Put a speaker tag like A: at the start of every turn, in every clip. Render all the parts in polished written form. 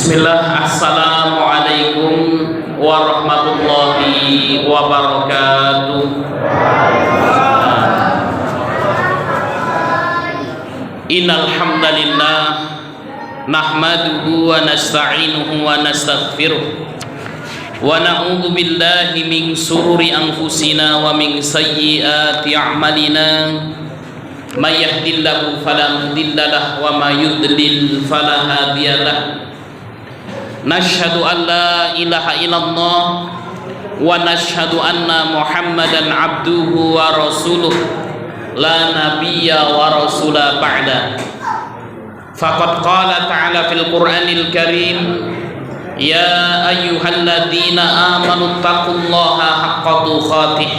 A: Bismillah, Assalamualaikum warahmatullahi wabarakatuh. Innal hamdalillah nahmaduhu wa nasta'inuhu wa nastaghfiruh wa na'udzu billahi min sururi anfusina wa min sayyiati a'malina. May yahdihillahu fala mudilla lahu wa may yudlil fala hadiya lahu. Nashhadu an la ilaha illallah wa nashhadu anna Muhammadan abduhu wa rasuluh la nabiyya wa rasula ba'da. Faqad qala ta'ala fil Qur'anil Karim, ya ayyuhalladzina amanu taqullaha haqqa tuqatih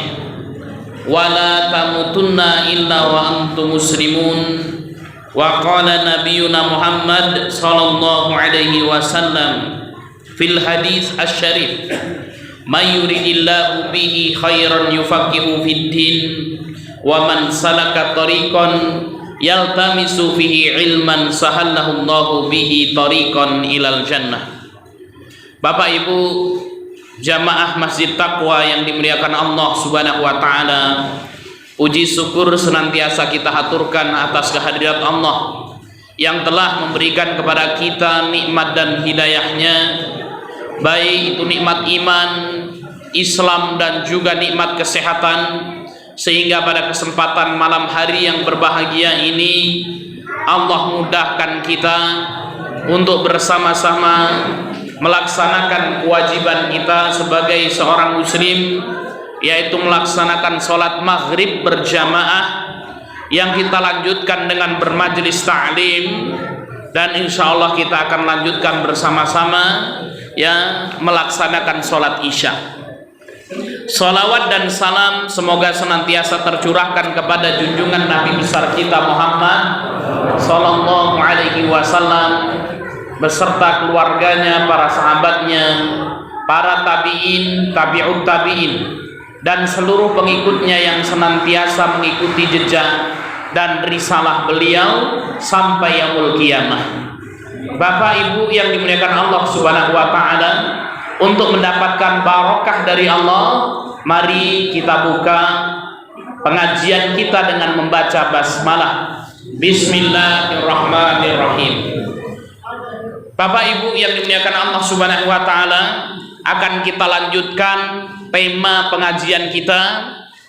A: wa la tamutunna illa wa antum muslimun. Wa qala nabiyuna Muhammad sallallahu alaihi wasallam fil hadis asy-syarif, may yuridillahu bihi khairan yufaqihu fid din wa man salaka tariqan yaltamisu fihi ilman sahallahu Allahu bihi tariqan ilal jannah. Bapak Ibu jamaah Masjid Taqwa yang dimuliakan Allah Subhanahu wa taala, puji syukur senantiasa kita haturkan atas kehadirat Allah yang telah memberikan kepada kita nikmat dan hidayahnya, baik itu nikmat iman, Islam, dan juga nikmat kesehatan, sehingga pada kesempatan malam hari yang berbahagia ini Allah mudahkan kita untuk bersama-sama melaksanakan kewajiban kita sebagai seorang muslim, yaitu melaksanakan sholat maghrib berjamaah yang kita lanjutkan dengan bermajlis ta'lim, dan insya Allah kita akan lanjutkan bersama-sama yang melaksanakan sholat isya. Sholawat dan salam semoga senantiasa tercurahkan kepada junjungan Nabi besar kita Muhammad sallallahu alaihi wasallam beserta keluarganya, para sahabatnya, para tabi'in, tabi'ut tabi'in, dan seluruh pengikutnya yang senantiasa mengikuti jejak dan risalah beliau sampai yaumul qiyamah. Bapak Ibu yang dimuliakan Allah Subhanahu wa taala, untuk mendapatkan barokah dari Allah, mari kita buka pengajian kita dengan membaca basmalah. Bismillahirrahmanirrahim. Bapak Ibu yang dimuliakan Allah Subhanahu wa taala, akan kita lanjutkan tema pengajian kita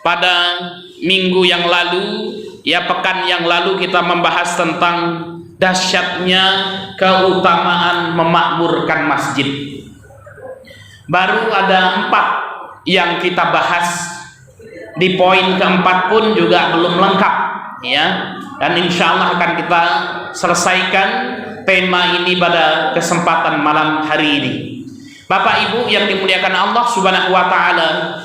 A: pada minggu yang lalu, ya pekan yang lalu kita membahas tentang dahsyatnya keutamaan memakmurkan masjid. Baru ada 4 yang kita bahas, di poin keempat pun juga belum lengkap, ya. Dan insya Allah akan kita selesaikan tema ini pada kesempatan malam hari ini. Bapak Ibu yang dimuliakan Allah Subhanahu wa taala,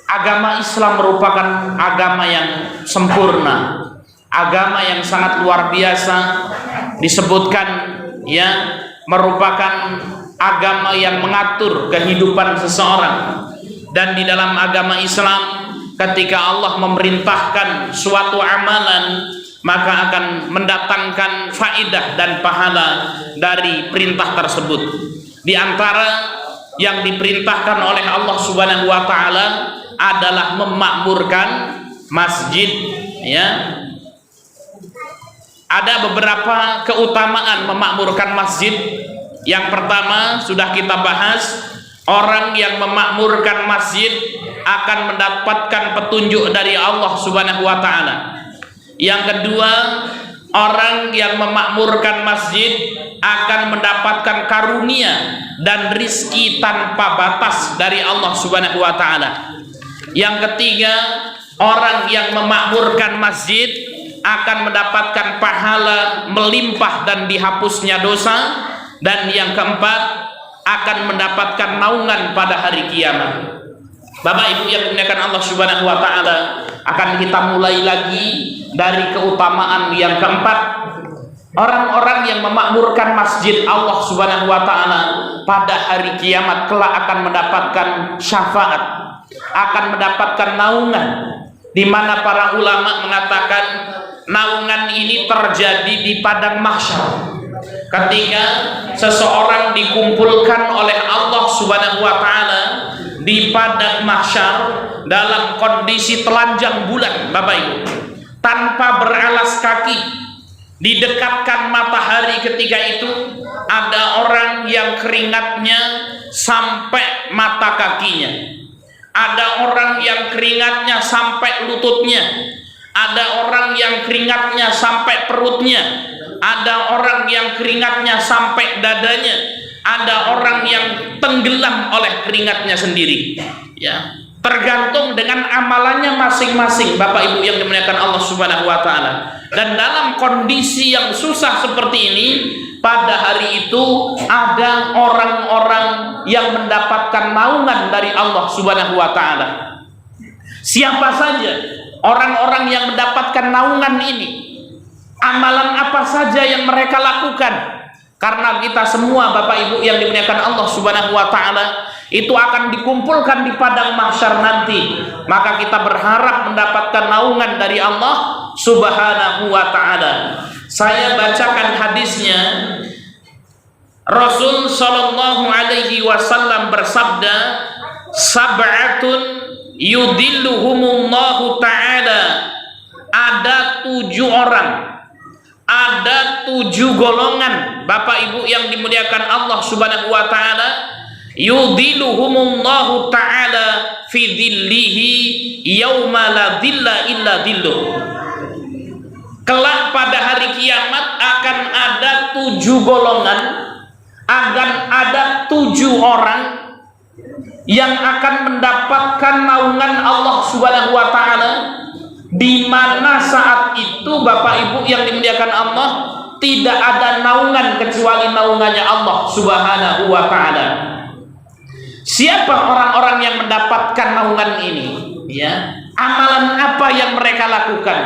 A: agama Islam merupakan agama yang sempurna, agama yang sangat luar biasa, disebutkan ya merupakan agama yang mengatur kehidupan seseorang. Dan di dalam agama Islam, ketika Allah memerintahkan suatu amalan, maka akan mendatangkan faidah dan pahala dari perintah tersebut. Di antara yang diperintahkan oleh Allah Subhanahu wa taala adalah memakmurkan masjid, ya. Ada beberapa keutamaan memakmurkan masjid. Yang pertama sudah kita bahas, orang yang memakmurkan masjid akan mendapatkan petunjuk dari Allah Subhanahu wa taala. Yang kedua, orang yang memakmurkan masjid akan mendapatkan karunia dan rizki tanpa batas dari Allah Subhanahu wa taala. Yang ketiga, orang yang memakmurkan masjid akan mendapatkan pahala melimpah dan dihapusnya dosa. Dan yang keempat, akan mendapatkan naungan pada hari kiamat. Bapak Ibu yang dimuliakan Allah Subhanahu wa taala, akan kita mulai lagi dari keutamaan yang keempat. Orang-orang yang memakmurkan masjid Allah Subhanahu wa taala pada hari kiamat kelak akan mendapatkan syafaat, akan mendapatkan naungan, di mana para ulama mengatakan naungan ini terjadi di padang mahsyar. ketika seseorang dikumpulkan oleh Allah Subhanahu wa taala di padang mahsyar dalam kondisi telanjang bulan, Bapak Ibu, tanpa beralas kaki, didekatkan matahari. Ketika itu ada orang yang keringatnya sampai mata kakinya, ada orang yang keringatnya sampai lututnya, ada orang yang keringatnya sampai perutnya, ada orang yang keringatnya sampai dadanya, ada orang yang tenggelam oleh keringatnya sendiri. Ya, tergantung dengan amalannya masing-masing, Bapak Ibu yang dimuliakan Allah Subhanahu wa taala. Dan dalam kondisi yang susah seperti ini, pada hari itu ada orang-orang yang mendapatkan naungan dari Allah Subhanahu wa taala. Siapa saja orang-orang yang mendapatkan naungan ini? Amalan apa saja yang mereka lakukan? Karena kita semua, Bapak Ibu yang dimuliakan Allah Subhanahu wa taala, itu akan dikumpulkan di padang mahsyar nanti. Maka kita berharap mendapatkan naungan dari Allah Subhanahu wa taala. Saya bacakan hadisnya. Rasul sallallahu alaihi wasallam bersabda, sab'atun yudilluhumullahu ta'ala. Ada 7 orang, ada 7 golongan, Bapak Ibu yang dimuliakan Allah Subhanahu wa taala, yudilluhumullahu ta'ala fi dhillihi yauma la dhilla illa dhilluh. Kelak pada hari kiamat akan ada 7 golongan, akan ada 7 orang yang akan mendapatkan naungan Allah Subhanahu wa taala, di mana saat itu, Bapak Ibu yang dimuliakan Allah, tidak ada naungan kecuali naungannya Allah Subhanahu wa taala. Siapa orang-orang yang mendapatkan naungan ini? Ya, amalan apa yang mereka lakukan?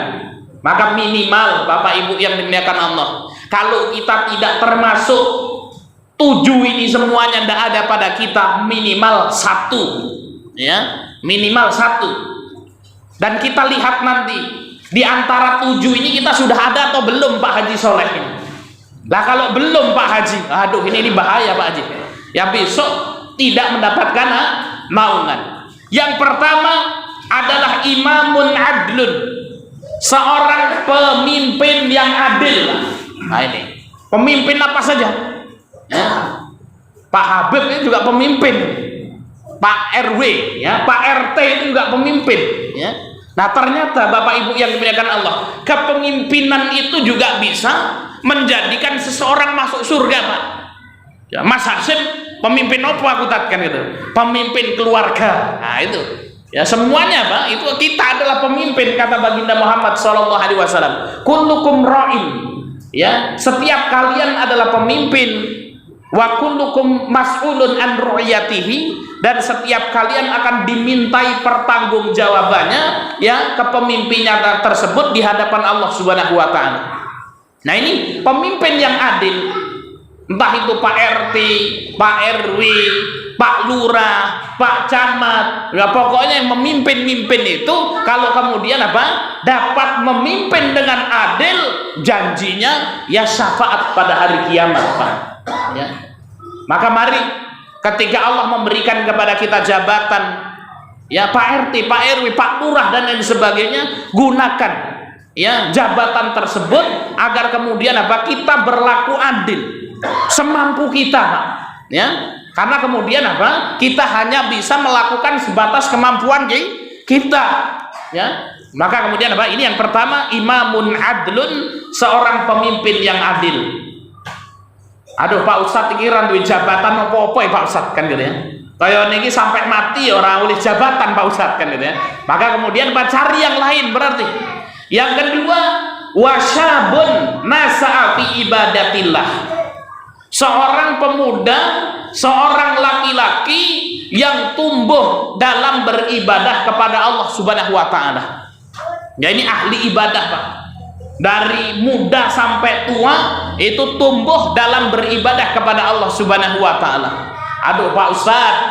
A: Maka minimal, Bapak Ibu yang dimuliakan Allah, kalau kita tidak termasuk 7 ini semuanya, tidak ada pada kita, minimal 1, ya, minimal 1. Dan kita lihat nanti di antara 7 ini kita sudah ada atau belum Pak Haji Soleh ini. Lah kalau belum Pak Haji, aduh ini bahaya Pak Haji. Ya besok tidak mendapatkan naungan. Yang pertama adalah imamun adlun, seorang pemimpin yang adil. Nah ini pemimpin apa saja? Ya. Pak Habib itu juga pemimpin, Pak RW, ya, Pak RT itu juga pemimpin, ya. Nah ternyata Bapak Ibu yang dimuliakan Allah, kepemimpinan itu juga bisa menjadikan seseorang masuk surga, Pak. Ya, Mas Hasim pemimpin apa aku tatkan itu? Pemimpin keluarga. Nah itu, ya semuanya, Pak, itu kita adalah pemimpin, kata baginda Muhammad SAW. Kullukum ra'in, ya, setiap kalian adalah pemimpin. Wa kullukum mas'ulun an ru'yatihi, dan setiap kalian akan dimintai pertanggungjawabannya, ya, kepemimpinannya tersebut di hadapan Allah Subhanahu wa taala. Nah ini pemimpin yang adil, entah itu Pak RT, Pak RW, Pak Lurah, Pak Camat, ya pokoknya yang memimpin-mimpin itu kalau kemudian apa? Dapat memimpin dengan adil, janjinya ya syafaat pada hari kiamat, Pak. Ya. Maka mari ketika Allah memberikan kepada kita jabatan, ya Pak RT, Pak RW, Pak Lurah dan lain sebagainya, gunakan ya jabatan tersebut agar kemudian apa? Kita berlaku adil semampu kita, Pak. Ya. Karena kemudian apa? Kita hanya bisa melakukan sebatas kemampuan kita, ya. Maka kemudian apa? Ini yang pertama, imamun adlun, seorang pemimpin yang adil. Aduh Pak Ustadz pikiran duit jabatan apa-apa ya Pak Ustadz, kan gitu ya. Kayak ini sampai mati orang oleh jabatan Pak Ustadz, kan gitu ya. Maka kemudian Pak cari yang lain berarti. Yang kedua, wasyabun nasa'a fi ibadatillah. Seorang pemuda, seorang laki-laki yang tumbuh dalam beribadah kepada Allah Subhanahu wa taala. Ya ini ahli ibadah, Pak. Dari muda sampai tua itu tumbuh dalam beribadah kepada Allah Subhanahu wa taala. Aduh Pak Ustadz,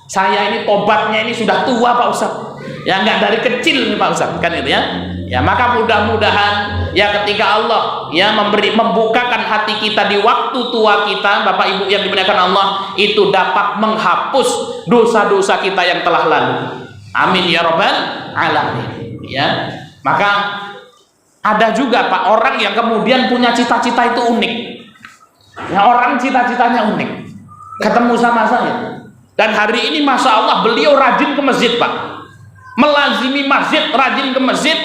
A: saya ini tobatnya ini sudah tua Pak Ustadz. Ya nggak dari kecil nih Pak Ustadz, kan itu ya. Ya maka mudah-mudahan ya ketika Allah ya membukakan hati kita di waktu tua kita, Bapak Ibu yang dimuliakan Allah, itu dapat menghapus dosa-dosa kita yang telah lalu. Amin ya rabbal alamin. Ya, maka ada juga Pak orang yang kemudian punya cita-cita itu unik. Ya, orang cita-citanya unik. Ketemu sama saya. Dan hari ini Masya Allah beliau rajin ke masjid Pak. Melazimi masjid, rajin ke masjid,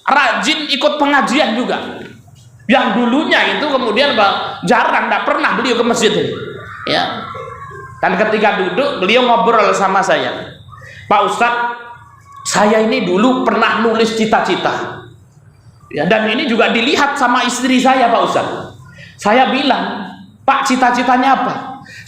A: rajin ikut pengajian juga. Yang dulunya itu kemudian Pak, jarang, tidak pernah beliau ke masjid ini. Ya. Dan ketika duduk beliau ngobrol sama saya. Pak Ustadz, saya ini dulu pernah nulis cita-cita. Ya, dan ini juga dilihat sama istri saya Pak Ustadz. Saya bilang, Pak cita-citanya apa?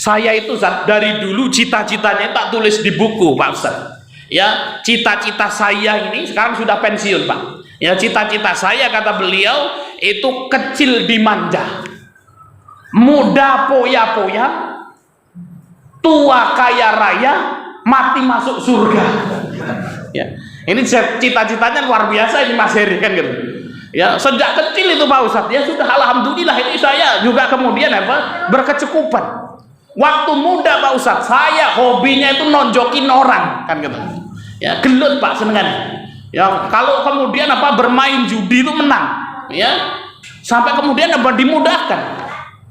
A: Saya itu dari dulu cita-citanya tak tulis di buku Pak Ustadz. Ya, cita-cita saya ini sekarang sudah pensiun Pak. Ya, cita-cita saya kata beliau itu kecil dimanja, muda poya-poya, tua kaya raya, mati masuk surga. Ya, ini cita-citanya luar biasa ini Mas Heri kan gitu. Ya, sejak kecil itu Pak Ustadz. Ya sudah, alhamdulillah ini saya juga kemudian berkecukupan. Waktu muda Pak Ustadz, saya hobinya itu nonjokin orang kan gitu. Ya, gelut Pak senengan. Ya, kalau kemudian bermain judi itu menang. Ya, sampai kemudian dimudahkan.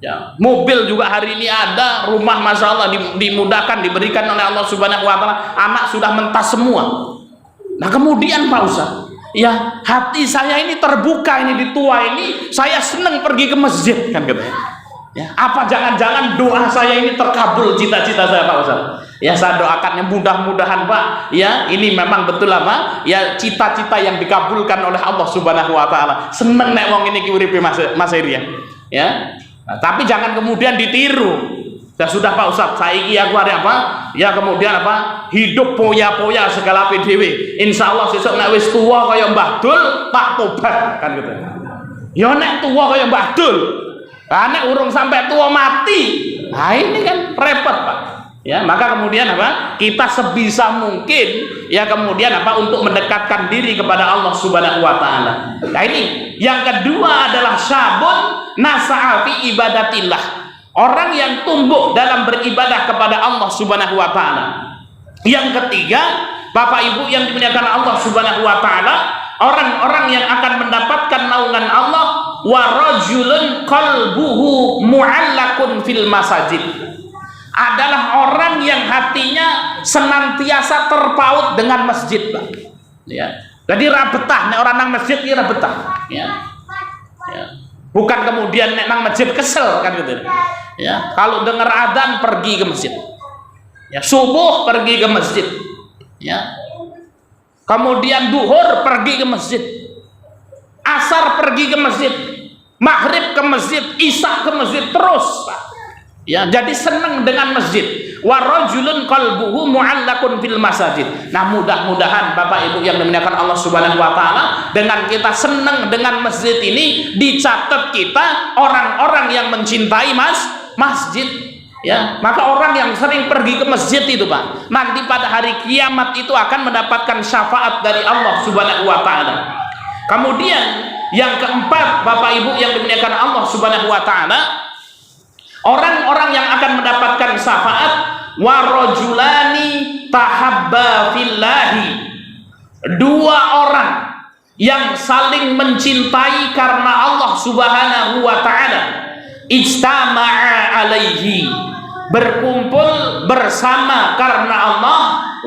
A: Ya, mobil juga hari ini ada, rumah Masya Allah dimudahkan, diberikan oleh Allah Subhanahu Wa Taala. Anak sudah mentas semua. Nah kemudian Pak Ustadz, ya hati saya ini terbuka ini di tua ini, saya senang pergi ke masjid kan gitu. Ya, apa jangan-jangan doa saya ini terkabul, cita-cita saya Pak Ustadz? Ya saya doakannya mudah-mudahan Pak. Ya ini memang betul ya cita-cita yang dikabulkan oleh Allah Subhanahu Wa Taala. Seneng nek wong ini uripe Mas Heri ya. Ya. Nah, tapi jangan kemudian ditiru. Ya sudah Pak Ustadz, saiki aku hari ya kemudian hidup poya-poya segala PDW. Insya Allah sesuk nek wis tua kaya Mbah Dul tak tobat kan gitu. Ya nek tua kaya Mbah Dul, nek urung sampai tua mati, nah ini kan repot Pak. Ya, maka kemudian kita sebisa mungkin ya kemudian untuk mendekatkan diri kepada Allah Subhanahu Wa Taala. Nah ini yang kedua adalah syabun nasa'a fi ibadatillah, orang yang tumbuh dalam beribadah kepada Allah Subhanahu Wa Taala. Yang ketiga, Bapak Ibu yang dimuliakan Allah Subhanahu Wa Taala, orang-orang yang akan mendapatkan naungan Allah, wa rajulun qalbuhu mu'allakun fil masajid, adalah orang yang hatinya senantiasa terpaut dengan masjid Pak. Ya. Jadi rabetah nek orang nang masjid iki rabetah. Ya. Ya. Bukan kemudian nek nang masjid kesel kan gitu. Ya, kalau dengar adzan pergi ke masjid. Ya, subuh pergi ke masjid. Ya. Kemudian duhur pergi ke masjid. Asar pergi ke masjid. Maghrib ke masjid, isya ke masjid terus, Pak. Ya, jadi senang dengan masjid. Wa rajulun qalbuhu mu'allaqun fil masajid. Nah, mudah-mudahan Bapak Ibu yang dimuliakan Allah Subhanahu Wa Taala, dengan kita senang dengan masjid ini, dicatat kita orang-orang yang mencintai masjid. Ya, maka orang yang sering pergi ke masjid itu Pak, nanti pada hari kiamat itu akan mendapatkan syafaat dari Allah Subhanahu Wa Taala. Kemudian yang keempat, Bapak Ibu yang dimuliakan Allah Subhanahu Wa Taala, orang-orang yang akan mendapatkan syafaat, wa rajulani tahabba fillahi, dua orang yang saling mencintai karena Allah Subhanahu Wa Taala, ijtama'a alaihi, berkumpul bersama karena Allah,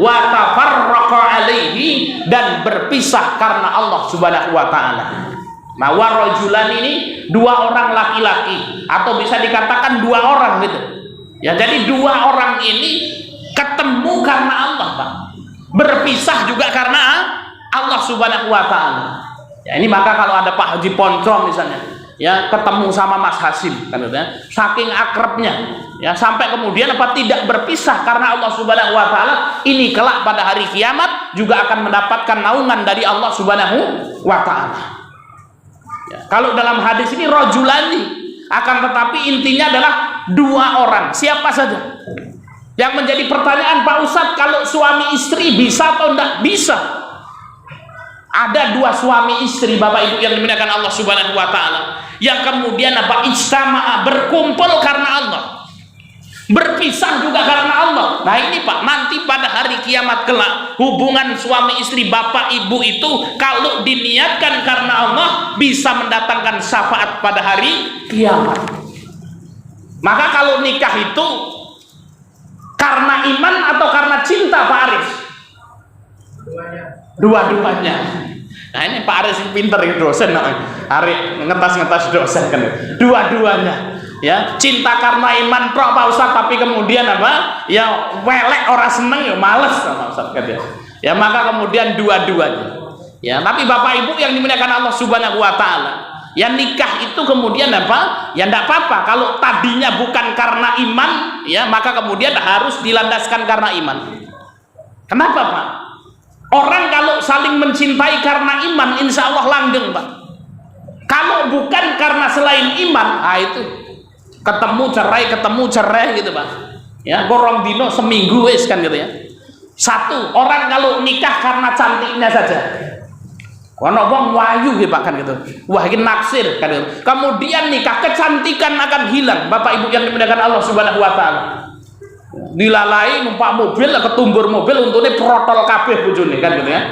A: wa tafarraqa alaihi, dan berpisah karena Allah Subhanahu Wa Taala. Nah, warajulan ini dua orang laki-laki, atau bisa dikatakan dua orang gitu. Ya, jadi dua orang ini ketemu karena Allah, Pak. Berpisah juga karena Allah Subhanahu Wa Taala. Ya, ini maka kalau ada Pak Haji Poncong misalnya, ya ketemu sama Mas Hasim kan gitu ya, saking akrabnya, ya sampai kemudian tidak berpisah karena Allah Subhanahu Wa Taala, ini kelak pada hari kiamat juga akan mendapatkan naungan dari Allah Subhanahu Wa Taala. Ya, kalau dalam hadis ini rajulani, akan tetapi intinya adalah dua orang. Siapa saja? Yang menjadi pertanyaan, Pak Ustadz, kalau suami istri bisa atau tidak? Bisa. Ada dua suami istri Bapak Ibu yang dimuliakan Allah Subhanahu wa taala, yang kemudian ijtama'a, berkumpul karena Allah, berpisah juga karena Allah. Nah ini Pak, nanti pada hari kiamat kelak, hubungan suami istri bapak ibu itu kalau diniatkan karena Allah bisa mendatangkan syafaat pada hari kiamat. Maka kalau nikah itu karena iman atau karena cinta Pak Aris? Dua-duanya. Nah ini Pak Aris pinter ya, dosen, Aris ngetas dosen kan, dua-duanya. Ya, cinta karena iman Pak Ustaz, tapi kemudian apa? Ya welek orang seneng ya males sama Ustaz kan ya. Ya maka kemudian dua-duanya. Ya, tapi Bapak Ibu yang dimuliakan Allah Subhanahu wa taala, ya nikah itu kemudian apa? Ya enggak apa-apa kalau tadinya bukan karena iman, ya maka kemudian harus dilandaskan karena iman. Kenapa Pak? Orang kalau saling mencintai karena iman, insya Allah langgeng Pak. Kalau bukan karena selain iman, ah itu ketemu cerai gitu Pak. Ya, gorong dino seminggu wis kan gitu ya. Satu, orang kalau nikah karena cantiknya saja. Kono wong wayu gitu Pak kan gitu. Wah, ini naksir kan gitu. Kemudian nikah, kecantikan akan hilang. Bapak Ibu yang dimuliakan Allah Subhanahu wa taala. Dilalai numpak mobil, ketumbur mobil untune protol kabeh bojone kan gitu ya.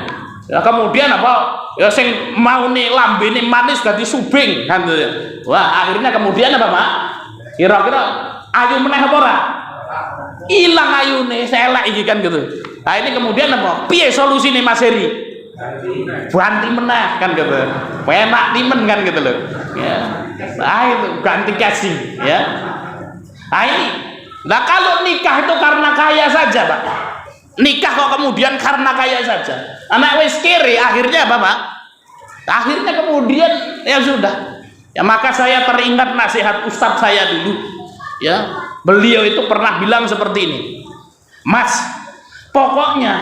A: Ya kemudian apa? Ya sing maune lambene manis dadi subing kan gitu ya. Wah, akhirnya kemudian apa, Pak? Kira-kira ayu meneh apa ora? Ilang ayune, selek iki kan gitu. Nah, ini kemudian apa? Piye solusine Mas Heri? Ganti meneh kan gitu. Enak timen kan gitu loh. Ya. Nah, itu ganti casing ya. Nah, ini. Nah, kalau nikah itu karena kaya saja, Pak. Nikah kok kemudian karena kaya saja. Anak wis kiri akhirnya apa, Pak? Akhirnya kemudian ya sudah. Ya maka saya teringat nasihat ustadz saya dulu. Ya, beliau itu pernah bilang seperti ini. Mas, pokoknya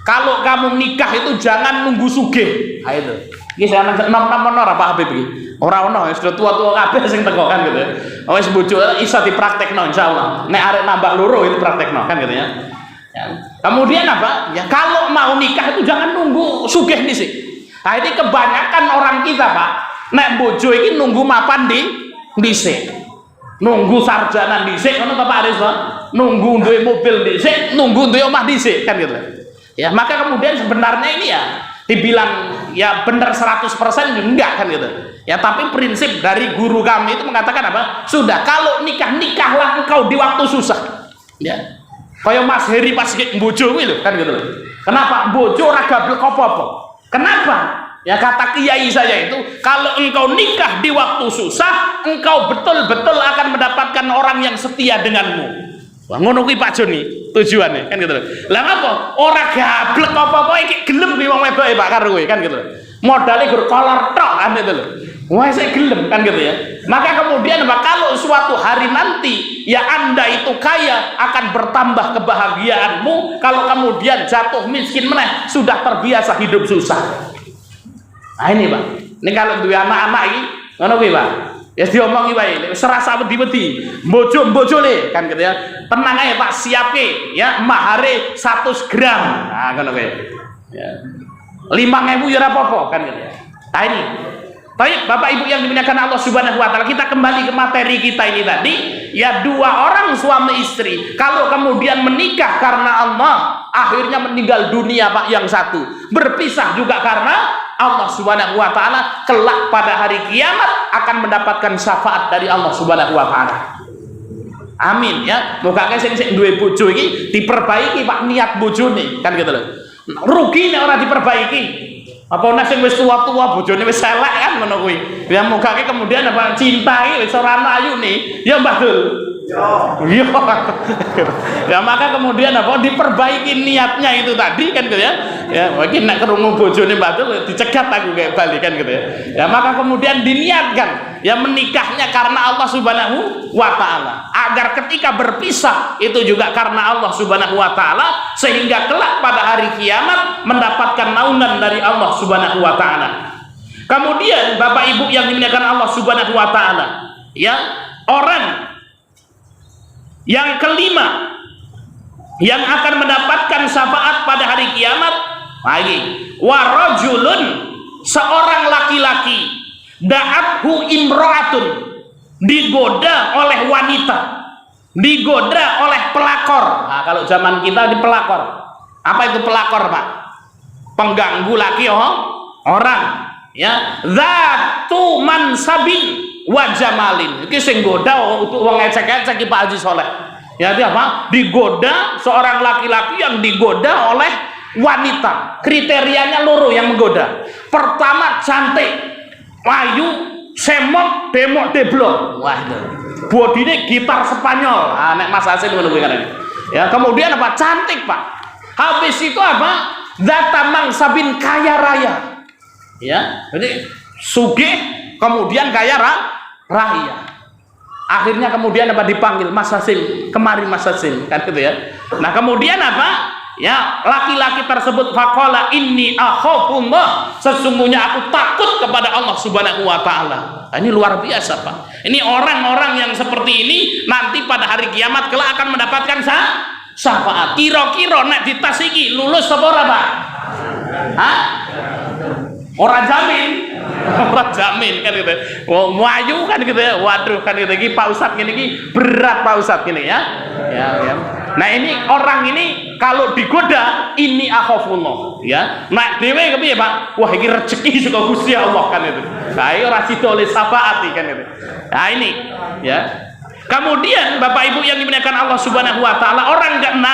A: kalau kamu nikah itu jangan nunggu sugih. Nah, itu. Iki saya nom-nom ora Pak Habib iki. Ora ono, sudah tua-tua kabeh sing teko kan gitu. Wis bojo iso dipraktekno insyaallah. Nek arek nambah loro itu praktekno kan gitu ya. Ya. Kemudian apa? Ya kalau mau nikah itu jangan nunggu sugih dhisik. Nah, ini kebanyakan orang kita, Pak. Nek bojo iki nunggu mapan dhisik. Nunggu sarjana dhisik ngono ta Pak Aris, Pak? Nunggu duwe mobil dhisik, nunggu duwe omah dhisik kan gitu. Ya, maka kemudian sebenarnya ini ya dibilang ya benar 100% enggak kan gitu ya, tapi prinsip dari guru kami itu mengatakan apa? Sudah, kalau nikahlah engkau di waktu susah ya, kayak Mas Heri pas bojo kuwi lho kan gitu loh. Kenapa? Bojo ora gablek apa-apa. Kenapa? Ya kata kiai saya itu, kalau engkau nikah di waktu susah, engkau betul-betul akan mendapatkan orang yang setia denganmu. Wah, ngono kuwi Pak Joni tujuannya kan gitu loh. Lah ngapa ora gablek apa-apa iki gelem kuwi wong wedoke Pak karo kowe kan gitu loh. Modale gur kolor tok kan gitu loh. Wah, saya gelem kan gitu ya. Maka kemudian Pak, kalau suatu hari nanti ya Anda itu kaya, akan bertambah kebahagiaanmu. Kalau kemudian jatuh miskin meneh, sudah terbiasa hidup susah. Nah ini Pak, ini kalau duwe anak-anak iki ngono kuwi Pak. Ya diomongi wae, serasa wedi-wedi, bojo-bojone kan gitu ya. Tenang aja Pak, siapke ya mahare 100 gram. Nah, ngono kuwi. Ya. 5.000 ya ora apa-apa kan gitu ya. Nah ini. Baik, Bapak Ibu yang dimuliakan Allah Subhanahu wa taala, kita kembali ke materi kita ini tadi. Ya, dua orang suami istri kalau kemudian menikah karena Allah, akhirnya meninggal dunia Pak yang satu. Berpisah juga karena Allah Subhanahu wa taala, kelak pada hari kiamat akan mendapatkan syafaat dari Allah Subhanahu wa taala. Amin ya. Moga sing duwe bojo iki diperbaiki Pak niat bojone kan gitu loh. Rugi nek ora diperbaiki. Apa nek sing wis tua-tua bojone wis elek kan ngono kuwi. Ya moga kemudian apa cinta iki wis ora ayune ya Mbah Dul. Iya. Ya maka kemudian apa diperbaiki niatnya itu tadi kan gitu ya. Ya mungkin nek krungu bojone Mbah Dul dicegat aku kayak bali kan gitu ya. Ya maka kemudian diniatkan ya menikahnya karena Allah Subhanahu wa taala, agar ketika berpisah itu juga karena Allah Subhanahu wa taala, sehingga kelak pada hari kiamat mendapatkan naungan dari Allah Subhanahu wa taala. Kemudian Bapak Ibu yang dimuliakan Allah Subhanahu wa taala, ya, orang yang kelima yang akan mendapatkan syafaat pada hari kiamat Lagi, wa rajulun, seorang laki-laki, da'athu imra'atun, digoda oleh wanita, digoda oleh pelakor. Nah, kalau zaman kita di pelakor. Apa itu pelakor, Pak? Pengganggu laki orang, ya. Zatu mansabin wa jamalin. Iki sing goda untuk wong ecek-ecek iki Pak Haji Soleh. Ya, itu apa? Digoda, seorang laki-laki yang digoda oleh wanita. Kriterianya loro yang menggoda. Pertama cantik, ayu, semok, demok, deblok. Wah, itu bodine gitar Spanyol. Ah, nek Mas Hasin ngono kuwi kan. Ya, kemudian apa? Cantik, Pak. Habis itu apa? Zata mangsabin, kaya raya. Ya, jadi sugih kemudian kaya raya. Akhirnya kemudian apa? Dipanggil, Mas Hasim, kemari Mas Hasim, kan gitu ya. Nah, kemudian apa? Ya, laki-laki tersebut faqala inni akhafullah, sesungguhnya aku takut kepada Allah Subhanahu wa taala. Nah, ini luar biasa, Pak. Ini orang-orang yang seperti ini nanti pada hari kiamat kelak akan mendapatkan syafaat. Kira-kira nek ditas iki lulus apa ora, Pak? Hah? Ora jamin. Ora jamin kan gitu. Wong mlayu kan gitu ya. Waduh kan gitu iki Pak Ustadz ngene iki berat Pak Ustadz gini ya. Ya. Nah, ini orang ini kalau digoda ini akhafullah ya. Nek dhewe kepiye, Pak? Wah, iki rezeki saka Gusti Allah kan itu. Nah, ora sida oleh syafaat kan itu. Nah, ini ya. Kemudian Bapak Ibu yang dimuliakan Allah Subhanahu wa taala, orang ke-6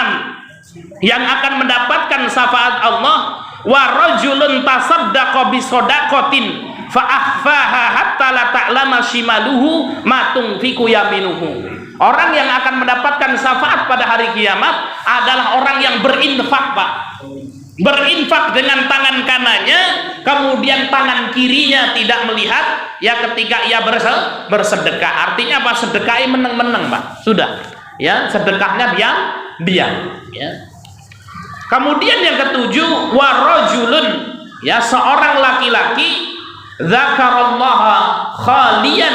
A: yang akan mendapatkan syafaat Allah, wa rajulun tasaddaqa bi shadaqatin fa akhfaha hatta la ta'lama shimaluhu ma tunfiqu yaminuhu. Orang yang akan mendapatkan syafaat pada hari kiamat adalah orang yang berinfak, Pak. Berinfak dengan tangan kanannya, kemudian tangan kirinya tidak melihat ya ketika ia bersedekah. Artinya apa? Sedekahnya meneng-meneng, Pak. Sudah. Ya, sedekahnya diam, ya. Kemudian yang ketujuh, wa rajulun, ya, seorang laki-laki dzakarallaha khalian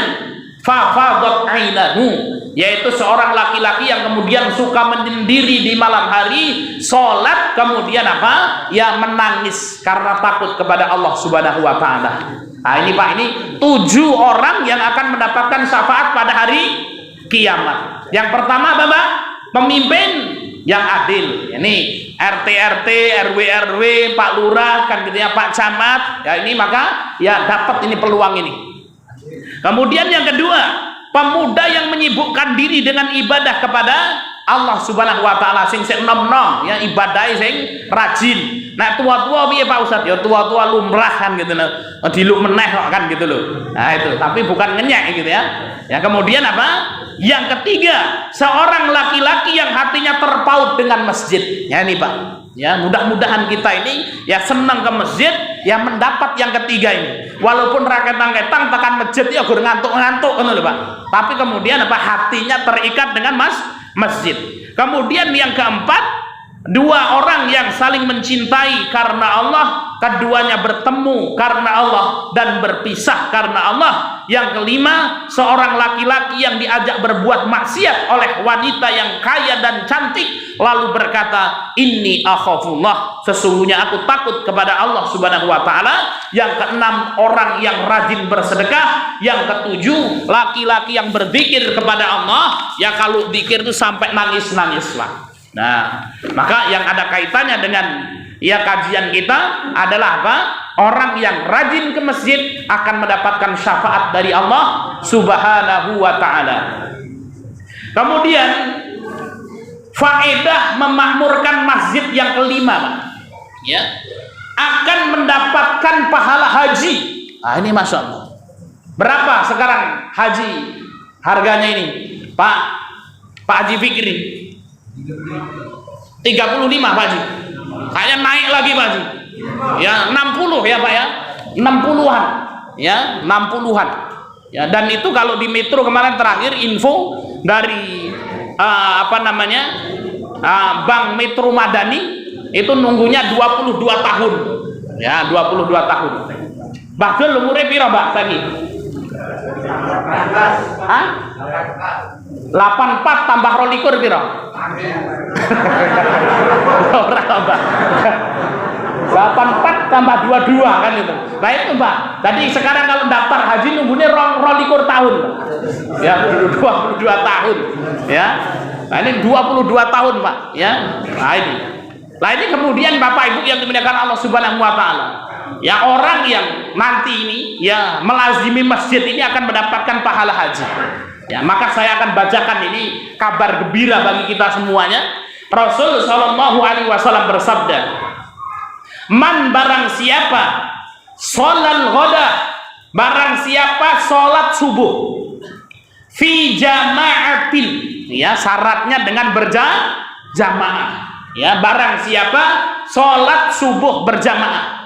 A: fa fadat ainahu, yaitu seorang laki-laki yang kemudian suka menyendiri di malam hari, sholat, kemudian apa? Ya, menangis karena takut kepada Allah Subhanahu wa taala. Nah, ini Pak, ini 7 orang yang akan mendapatkan syafaat pada hari kiamat. Yang pertama Bapak, pemimpin yang adil. Ini RT, RW, Pak Lurah kan gitu ya, Pak Camat. Ya, ini maka ya dapat ini peluang ini. Kemudian yang kedua, pemuda yang menyibukkan diri dengan ibadah kepada Allah Subhanahu wa taala, sing nom-nom ya, ibadah sing rajin. Nah, tua-tua piye Pak Ustadz? Ya tua-tua lumrah kan gitu loh. Diluk meneh kan gitu loh. Nah, itu, tapi bukan ngenyek gitu ya. Ya, kemudian apa? Yang ketiga, seorang laki-laki yang hatinya terpaut dengan masjid. Ya, ini Pak. Ya, mudah-mudahan kita ini ya senang ke masjid, ya mendapat yang ketiga ini. Walaupun raketang-ketang tekan masjid ya gur ngantuk-ngantuk kan lho, Pak. Tapi kemudian apa? Hatinya terikat dengan masjid. Kemudian yang keempat, 2 orang yang saling mencintai karena Allah, keduanya bertemu karena Allah dan berpisah karena Allah. Yang kelima, seorang laki-laki yang diajak berbuat maksiat oleh wanita yang kaya dan cantik, lalu berkata, inni akhafullah, sesungguhnya aku takut kepada Allah Subhanahu wa taala. Yang keenam, orang yang rajin bersedekah. Yang ketujuh, laki-laki yang berzikir kepada Allah. Ya, kalau zikir itu sampai nangis-nangis lah. Nah, maka yang ada kaitannya dengan ya kajian kita adalah apa? Orang yang rajin ke masjid akan mendapatkan syafaat dari Allah Subhanahu wa taala. Kemudian faedah memakmurkan masjid yang kelima, ya, akan mendapatkan pahala haji. Nah, ini Masya Allah. Berapa sekarang haji harganya ini, Pak Haji Fikri? 35 Pak Haji. Saya naik lagi Pak Haji. Ya 60 ya Pak ya. 60-an. Ya, 60-an. Ya, dan itu kalau di Metro kemarin terakhir info dari Bank Metro Madani itu nunggunya 22 tahun. Ya, 22 tahun. Bahkan umurnya piro Mbak tadi? 84 tambah 22 piro? Ora Mbak.
B: tambah 22 kan itu. Nah itu Pak. Tadi sekarang kalau daftar haji nunggunya 22 tahun. Ya, 22 tahun. Ya. Nah ini 22 tahun Pak. Ya. Nah ini. Nah ini kemudian Bapak Ibu yang dimuliakan Allah Subhanahu wa taala. Ya, orang yang nanti ini ya melazimi masjid ini akan mendapatkan pahala haji. Ya, maka saya akan bacakan ini kabar gembira bagi kita semuanya. Rasul sallallahu alaihi wasallam bersabda, "Man barang siapa sholal ghada, barang siapa sholat subuh fi jama'atin," ya syaratnya dengan berjamaah. Ya, barang siapa sholat subuh berjamaah.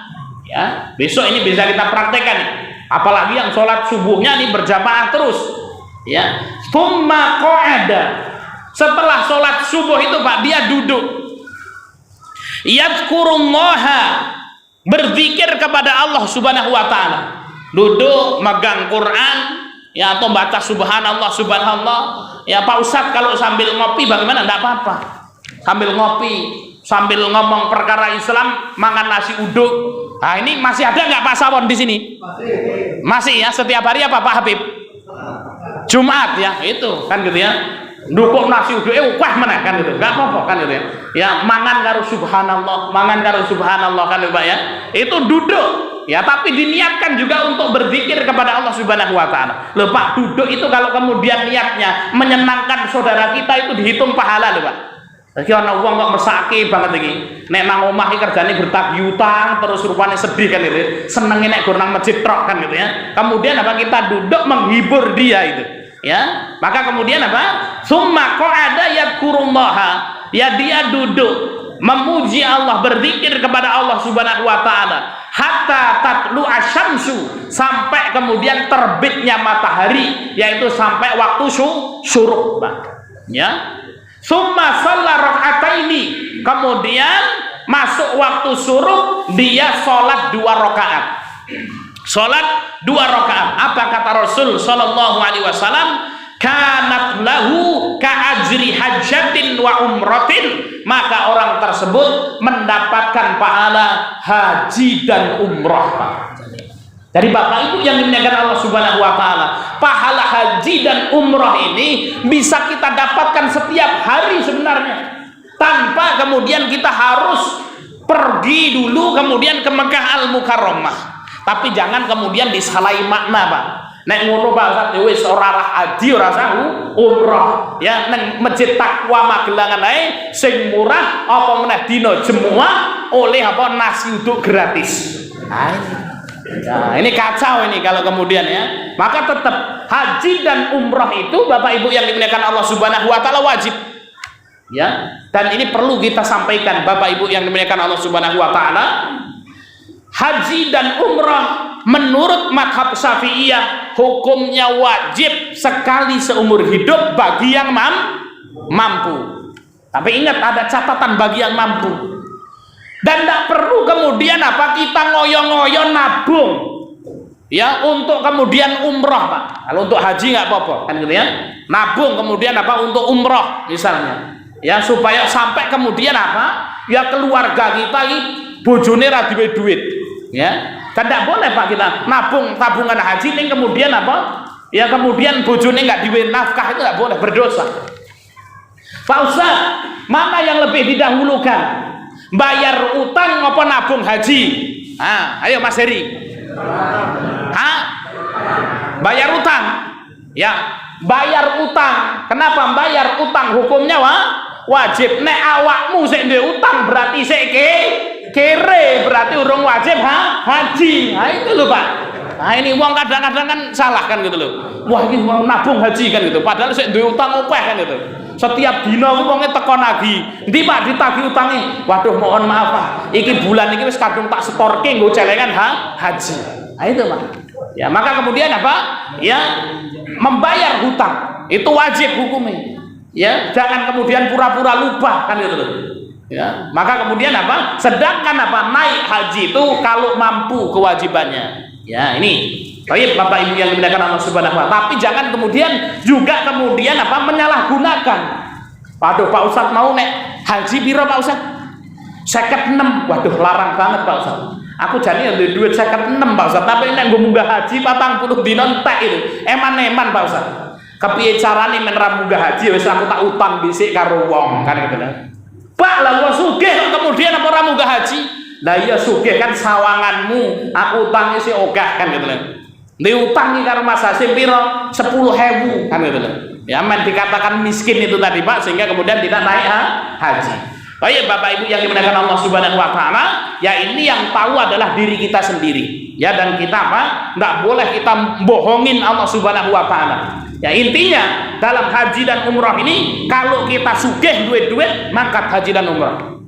B: Ya, besok ini bisa kita praktekkan nih. Apalagi yang sholat subuhnya ini berjamaah terus. Ya, tsumma qa'ada, setelah sholat subuh itu Pak dia duduk, yadhkurullaha, berzikir kepada Allah Subhanahu wa taala, duduk megang Quran ya, atau baca subhanallah subhanallah. Ya Pak Ustadz, kalau sambil ngopi bagaimana? Enggak apa-apa, sambil ngopi, sambil ngomong perkara Islam, makan nasi uduk. Nah ini masih ada nggak Pak Sawon di sini? Masih ya, setiap hari apa Pak Habib? Jumat ya, itu kan gitu ya. Dukuk nasi uduk, wah mana kan gitu, nggak apa-apa kan gitu ya. Ya mangan karo subhanallah, mangan karo subhanallah kan gitu Pak ya. Itu duduk ya, tapi diniatkan juga untuk berzikir kepada Allah Subhanahu wa taala. Loh Pak, duduk itu kalau kemudian niatnya menyenangkan saudara kita itu dihitung pahala loh Pak. Jadi ana wong kok mesake banget iki. Nek nang omah iki kerjane bertagih utang terus rupane sedih kan gitu. Senenge nek gur nang masjid trok kan gitu ya. Kemudian apa, kita duduk menghibur dia itu. Ya, maka kemudian apa? Summa qa'ada yadhkurullaha, ya dia duduk memuji Allah, berzikir kepada Allah Subhanahu wa taala hatta tatlu asyamsu, sampai kemudian terbitnya matahari, yaitu sampai waktu syuruk Pak. Ya. Summa shalla raka'ataini, kemudian masuk waktu syuruk dia sholat 2 rakaat. Sholat 2 rakaat. Apa kata Rasul sallallahu alaihi wasallam? Kanat lahu ka'ajri hajjatin wa umratin, maka orang tersebut mendapatkan pahala haji dan umrah Pak. Jadi Bapak Ibu yang dimuliakan Allah Subhanahu wa taala, pahala haji dan umrah ini bisa kita dapatkan setiap hari sebenarnya, tanpa kemudian kita harus pergi dulu kemudian ke Mekah Al-Mukarramah. Tapi jangan kemudian disalahi makna Pak. Nek ngono Pak, wis ora haji ora sah umrah. Ya nang Masjid Taqwa Magelangan ae sing murah apa meneh dina Jumat oleh apa nasi uduk gratis. Nah, ini kacau ini kalau kemudian ya. Maka tetap haji dan umrah itu Bapak Ibu yang dimuliakan Allah Subhanahu wa taala wajib. Ya, dan ini perlu kita sampaikan Bapak Ibu yang dimuliakan Allah Subhanahu wa taala. Haji dan umrah menurut madhab Syafi'iyah hukumnya wajib sekali seumur hidup bagi yang mampu. Tapi ingat, ada catatan bagi yang mampu. Dan tidak perlu kemudian apa kita ngoyo-ngoyo nabung ya untuk kemudian umroh Pak. Kalau untuk haji nggak apa-apa kan gitu ya, nabung kemudian apa untuk umroh misalnya ya, supaya sampai kemudian apa ya keluarga kita ini bojone ra duwe duit ya. Kan tidak boleh Pak kita nabung tabungan haji ini kemudian apa ya kemudian bojone nggak duwe nafkah, itu nggak boleh, berdosa. Pak Ustaz, mana yang lebih didahulukan, bayar utang apa nabung haji? Ayo Mas Heri. Bayar utang. Ya, bayar utang. Kenapa bayar utang? Hukumnya wajib. Nek awakmu sik duwe utang berarti sik kere, berarti urung wajib haji. Nah itu loh Pak. Nah ini uang kadang-kadang kan salah kan gitu loh. Wah ini uang nabung haji kan gitu. Padahal sik duwe utang akeh kan gitu. Setiap dina ku wonge teko nagih. Endi Pak ditagih utange? Waduh mohon maaf Pak, iki bulan iki wis kadung tak setorke nggo celengan haji. Nah itu Pak. Ya, maka kemudian apa? Ya, membayar hutang itu wajib hukumnya. Ya, jangan kemudian pura-pura lupa kan gitu loh. Ya, maka kemudian apa? Sedangkan apa? Naik haji itu kalau mampu kewajibannya. Ya, ini baik Bapak Ibu yang dimuliakan Allah Subhanahu wa taala. Tapi jangan kemudian juga kemudian apa menyalahgunakan. Waduh Pak Ustadz mau nek haji piro Pak Ustadz? 56. Waduh larang banget Pak Ustadz. Aku jane duwe duit 56 Pak Ustaz, tapi nek nggo munggah haji 40 dina entek itu. Eman-eman Pak Ustaz. Kepiye carane men ra munggah haji wis aku tak utang dhisik karo wong kan gitu lho. Pak lah wong sugih kok kemudian apa ora munggah haji? Lah iya sugih kan sawanganmu, aku utangi sih ogah kan gitu lho. Diutangi karo Mas Hasim piro? 10.000 kan gitu lho. Ya men dikatakan miskin itu tadi Pak, sehingga kemudian tidak naik haji. Oh iya Bapak Ibu yang dimuliakan Allah Subhanahu wa taala, ya ini yang tahu adalah diri kita sendiri. Ya dan kita apa? Enggak boleh kita bohongin Allah Subhanahu wa taala. Ya intinya dalam haji dan umrah ini, kalau kita sugih duit-duit, mangkat haji dan umrah.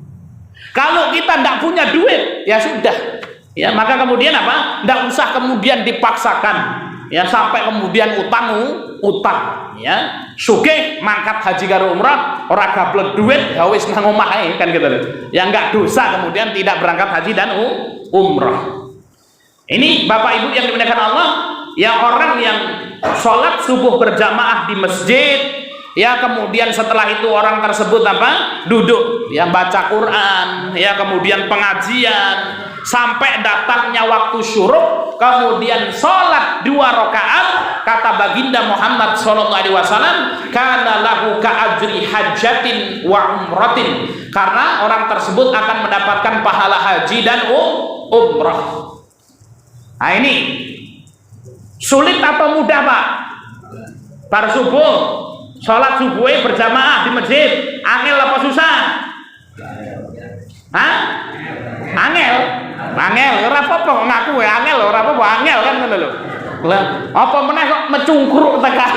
B: Kalau kita tidak punya duit, ya sudah. Ya maka kemudian apa? Tidak usah kemudian dipaksakan. Ya sampai kemudian utang. Ya sugih mangkat haji karo umrah, ora gablek duit, ya wis nang omah ae kan gitu loh. Ya enggak dosa kemudian tidak berangkat haji dan umrah. Ini Bapak Ibu yang dimuliakan Allah, ya orang yang sholat subuh berjamaah di masjid, ya kemudian setelah itu orang tersebut apa? Duduk, yang baca Quran, ya kemudian pengajian sampai datangnya waktu syuruk, kemudian sholat 2 rakaat, kata baginda Muhammad SAW, kana lahu ka'ajri hajjatin wa umratin, karena orang tersebut akan mendapatkan pahala haji dan umrah. Nah ini sulit atau mudah Pak? Bar subuh, sholat subuh berjamaah di masjid, angel apa susah? Hah? Angel? Angel, ora apa-apa ngaku ya angel, ora apa-apa angel kan ngono lho. Lah, apa meneh kok mecungkruk tekan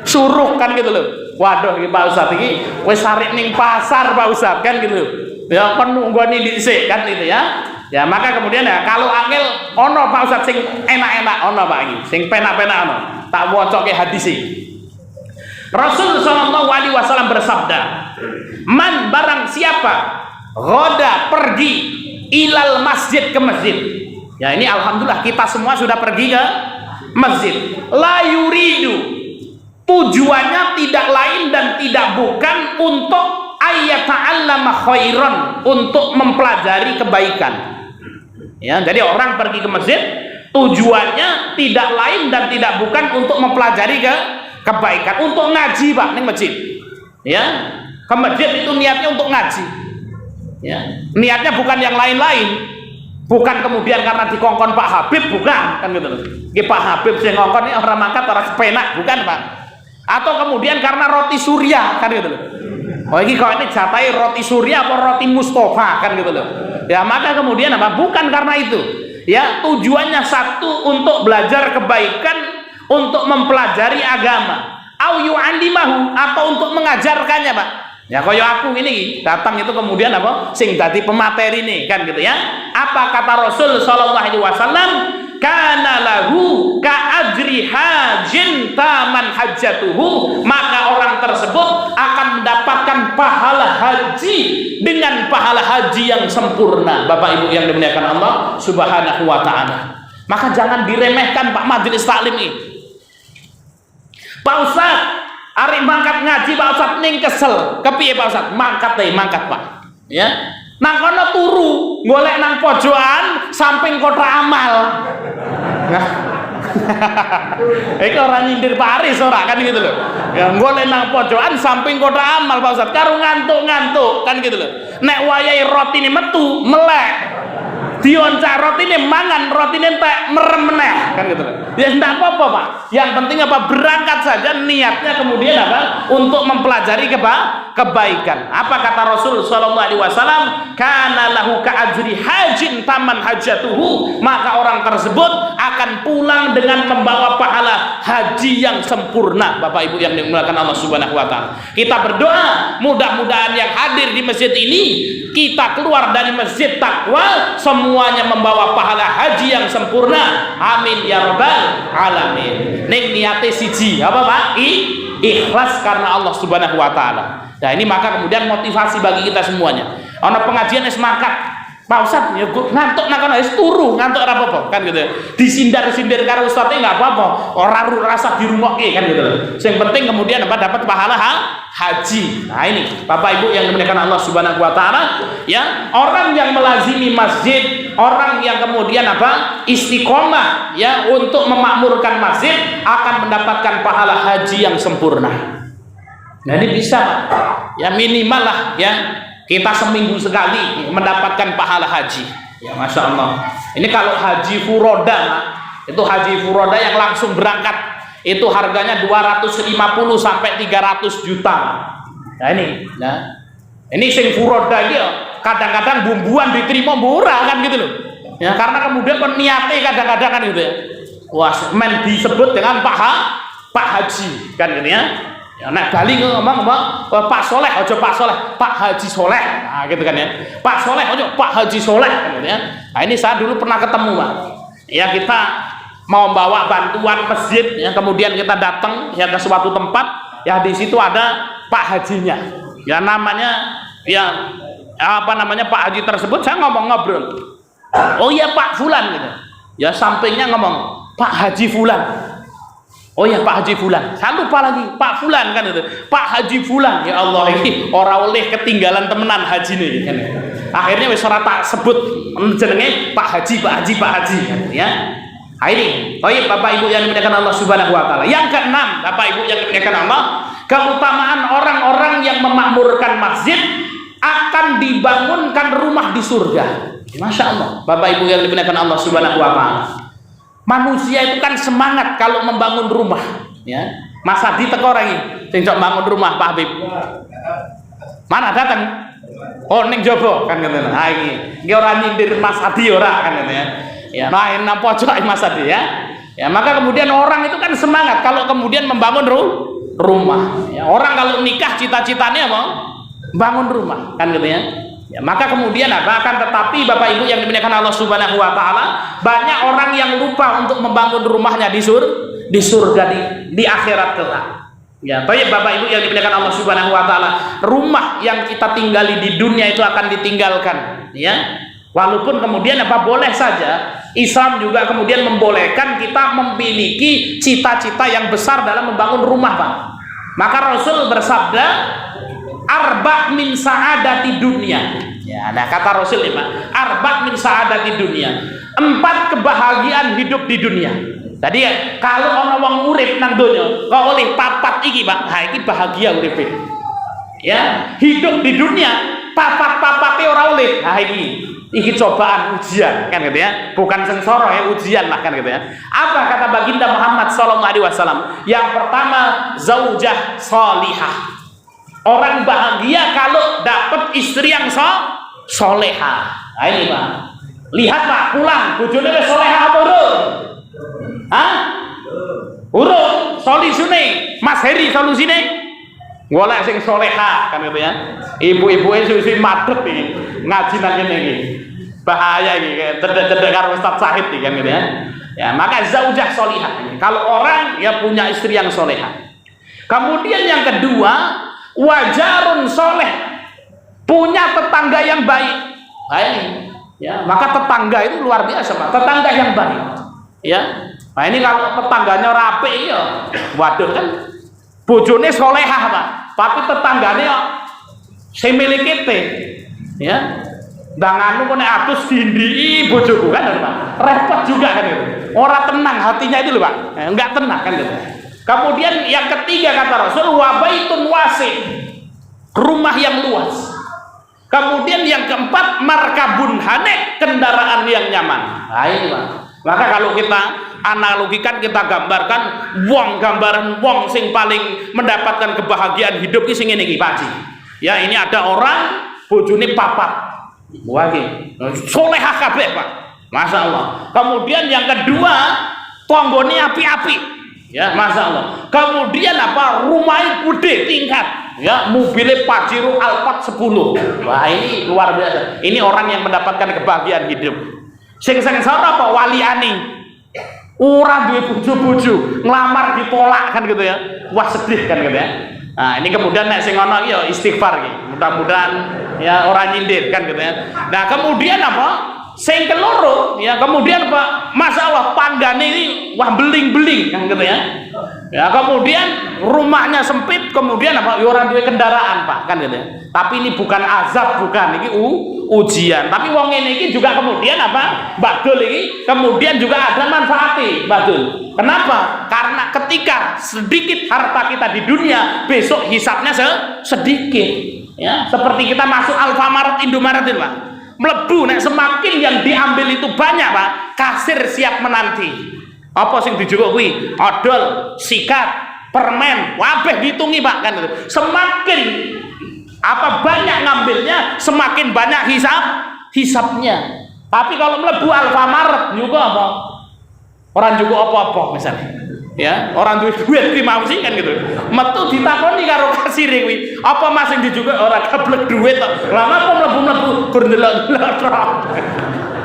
B: suruh kan gitu lho. Waduh iki Pak Ustaz iki wis arek ning pasar Pak Ustaz kan gitu. Ya kon nunggoni dhisik kan gitu ya. Ya maka kemudian ya kalau angel ono Pak Ustaz sing enak-enak ono Pak iki, sing penak-penak ono. Tak wocoke hadis iki. Rasul sallallahu alaihi wasallam bersabda, "Man barang siapa ghoda pergi ilal masjid ke masjid." Ya ini alhamdulillah kita semua sudah pergi ke masjid. La yuridu, tujuannya tidak lain dan tidak bukan untuk ayyata'allama khairan, untuk mempelajari kebaikan. Ya, jadi orang pergi ke masjid tujuannya tidak lain dan tidak bukan untuk mempelajari kebaikan, untuk ngaji Pak ning masjid. Ya, ke masjid itu niatnya untuk ngaji. Ya, niatnya bukan yang lain-lain. Bukan kemudian karena dikongkon Pak Habib, bukan kan gitu loh. Nggih Pak Habib sing ngongkon ini orang mangkat orang sepenak, bukan Pak. Atau kemudian karena roti surya kan gitu loh. Oh ini kalau ini jatahi roti surya apa roti Mustafa kan gitu loh. Ya maka kemudian apa? Bukan karena itu. Ya tujuannya satu, untuk belajar kebaikan, untuk mempelajari agama. Au yu'allimahu, atau untuk mengajarkannya Pak. Ya kaya aku ini datang itu kemudian apa? Sing dadi pemateri nih kan gitu ya. Apa kata Rasul sallallahu alaihi wasallam? Kana lahu ka'ajri hajin taman hajjatuhu, maka orang tersebut akan mendapatkan pahala haji dengan pahala haji yang sempurna. Bapak Ibu yang dimuliakan Allah Subhanahu wa taala. Maka jangan diremehkan Pak majelis taklim ini. Pak Ustaz, arek mangkat ngaji Pak Ustaz ning kesel. Kepiye Pak Ustaz? Mangkat Pak. Ya. Nang kono turu, golek nang pojokan samping kota amal. Iki ora nyindir Pak Aris ora kan gitu loh. Ya golek nang pojokan samping kota amal Pak Ustaz, karo ngantuk-ngantuk kan gitu loh. Nek wayahe rotine metu, melek. Dioncak rotine mangan, rotine entek merem meneh kan gitu loh. Ya enggak apa-apa Pak. Yang penting apa? Berangkat saja, niatnya kemudian apa? Untuk mempelajari kebaikan. Apa kata Rasul sallallahu alaihi wasallam? Kana lahu ka'ajri hajin taman hajatuhu, maka orang tersebut akan pulang dengan membawa pahala haji yang sempurna. Bapak Ibu yang dimuliakan Allah Subhanahu wa taala. Kita berdoa mudah-mudahan yang hadir di masjid ini, kita keluar dari masjid takwa semuanya membawa pahala haji yang sempurna. Amin ya rabbal alamin. Ning niate siji apa Pak? Ikhlas karena Allah Subhanahu wa taala. Nah ini maka kemudian motivasi bagi kita semuanya. Ana pengajian wis mangkat. Pak Ustaz ya ngantuk nang kono wis turu, ngantuk ora apa-apa kan gitu. Disindar-sindir karo ustaze enggak apa-apa. Ora rasa dirungokke kan gitu. Yang penting kemudian apa? Dapat pahala haji. Nah ini Bapak Ibu yang dimuliakan Allah Subhanahu wa taala, ya, orang yang melazimi masjid orang yang kemudian apa? Istiqomah ya untuk memakmurkan masjid akan mendapatkan pahala haji yang sempurna. Nah ini bisa Pak. Ya minimal lah ya kita seminggu sekali mendapatkan pahala haji. Ya Masya Allah. Ini kalau haji furoda, itu haji furoda yang langsung berangkat itu harganya 250 sampai 300 juta. Nah ini, nah ini sing furoda iki kadang-kadang bumbuan diterima murah kan gitu loh. Ya karena kemudian niatnya kadang-kadang kan gitu ya. Wah, men disebut dengan Pak Haji kan gitu ya. Ya nek Bali ngomong Pak Soleh, ojo Pak Soleh, Pak Haji Soleh. Nah, gitu kan ya. Pak Soleh ojo Pak Haji Soleh kan gitu ya. Nah, ini saya dulu pernah ketemu, Pak. Ya kita mau bawa bantuan masjid ya, kemudian kita datang ya ke suatu tempat, ya di situ ada Pak Hajinya. Ya namanya ya apa namanya Pak Haji tersebut, saya ngobrol. Oh iya Pak Fulan gitu. Ya sampingnya ngomong Pak Haji Fulan. Oh ya Pak Haji Fulan, saya lupa lagi Pak Fulan kan itu, Pak Haji Fulan. Ya Allah ini orang oleh ketinggalan temenan haji nih kan. Akhirnya wis ora tak sebut jenenge Pak Haji kan, ya. Nah, ini, baik Bapak Ibu yang dimuliakan Allah Subhanahu wa taala. Yang keenam, Bapak Ibu yang dimuliakan Allah, keutamaan orang-orang yang memakmurkan masjid akan dibangunkan rumah di surga. Masya Allah, Bapak Ibu yang dimuliakan Allah Subhanahu wa taala. Manusia itu kan semangat kalau membangun rumah, ya. Mas Hadi teko ora iki sing cok bangun rumah Pak Habib. Mana datang? Oh ning jaba kan ngono. Ha iki ora nyindir Mas Hadi ora kan ngono ya. Ya nah nang pojok Mas Hadi ya. Ya maka kemudian orang itu kan semangat kalau kemudian membangun rumah. Ya, orang kalau nikah cita-citanya apa? Bangun rumah kan gitu ya. Ya, maka kemudian akan tetapi Bapak Ibu yang dimuliakan Allah Subhanahu wa taala, banyak orang yang lupa untuk membangun rumahnya di surga di akhirat kelak. Ya, baik Bapak Ibu yang dimuliakan Allah Subhanahu wa taala, rumah yang kita tinggali di dunia itu akan ditinggalkan, ya. Walaupun kemudian apa boleh saja Islam juga kemudian membolehkan kita memiliki cita-cita yang besar dalam membangun rumah, Pak. Maka Rasul bersabda arba' min sa'adati dunia. Ya, nah kata Rasul ya Pak, arba' min sa'adati dunia. 4 kebahagiaan hidup di dunia. Tadi ya, kalau ana wong urip nang donya kok oleh papat iki Pak, ha iki bahagia uripe. Ya, hidup di dunia papat-papate ora oleh. Ha iki cobaan ujian kan gitu ya. Bukan sengsara ya, ujian lah kan gitu ya. Apa kata baginda Muhammad sallallahu alaihi wasallam? Yang pertama, zaujah salihah. Orang bahagia kalau dapat istri yang soleha. Nah ini Pak. Lihat Pak, pulang bojone wis soleha apa urung? Hah? Urung. Solusine, Mas Heri solusine golek sing soleha kan gitu ya. Ibu-ibuke suwi madhep iki ngaji nang kene iki. Bahaya iki, cedek-cedek karo Ustaz Sahid iki kan gitu ya. Ya, maka zaujah solihah. Kalau orang ya punya istri yang soleha. Kemudian yang kedua, wajarun soleh, punya tetangga yang baik. Baik, ya maka tetangga itu luar biasa Pak, tetangga yang baik, ya. Nah ini kalau tetangganya rapi ya, waduh kan, bojone solehah Pak, tapi tetangganya sing miliki te, ya. Danganu kene atus dindi bojoku kan Pak, repot juga kan itu. Orang tenang hatinya itu loh Pak, enggak tenang kan gitu. Kemudian yang ketiga kata Rasul, wabaitun wasi, rumah yang luas. Kemudian yang keempat, markabun hanek, kendaraan yang nyaman. Nah ini Pak. Maka kalau kita analogikan, kita gambarkan gambaran wong sing paling mendapatkan kebahagiaan hidup ini sing ngene iki Pak Haji. Ya ini ada orang bojone papat. Wah iki solehah kabeh Pak. Masya Allah. Kemudian yang kedua, tanggane api-api. Ya, Masya Allah. Kemudian apa? Rumahnya gede tingkat. Ya, mobilnya Pajero Alphard 10. Wah, ini luar biasa. Ini orang yang mendapatkan kebahagiaan hidup. Sing sengsara apa? Waliane. Ora duwe bojo-bojo, nglamar ditolak kan gitu ya. Wah, sedih kan gitu ya. Nah, ini kemudian nek sing ana ya istighfar iki. Mudah-mudahan ya orang nyindir kan gitu ya. Nah, kemudian apa? Sing keloro ya kemudian Pak, masalah panggane ini wah beling-beling kan gitu ya. Ya kemudian rumahnya sempit, kemudian apa? Ya orang duwe kendaraan Pak kan gitu ya. Tapi ini bukan azab, bukan, ini ujian. Tapi wong ini juga kemudian apa? Badul ini kemudian juga ada manfaatnya, badul. Kenapa? Karena ketika sedikit harta kita di dunia, besok hisapnya sedikit. Ya, seperti kita masuk Alfamart, Indomaret itu, Pak. Melebu, nek semakin yang diambil itu banyak, Pak, kasir siap menanti. Apa sing dijukuk kuwi? Odol, sikat, permen, wabeh dihitungi, Pak, kan itu. Semakin apa banyak ngambilnya, semakin banyak hisapnya. Tapi kalau melebu Alfamart juga apa? Orang juga apa-apa misalnya. Ya, orang duit terima sih kan gitu. Metu ditakoni karo kasir kuwi, apa Mas sing dijuga ora keblek duit tok. Lah ngapa mlebu-mlebu gur ndelok-ndelok.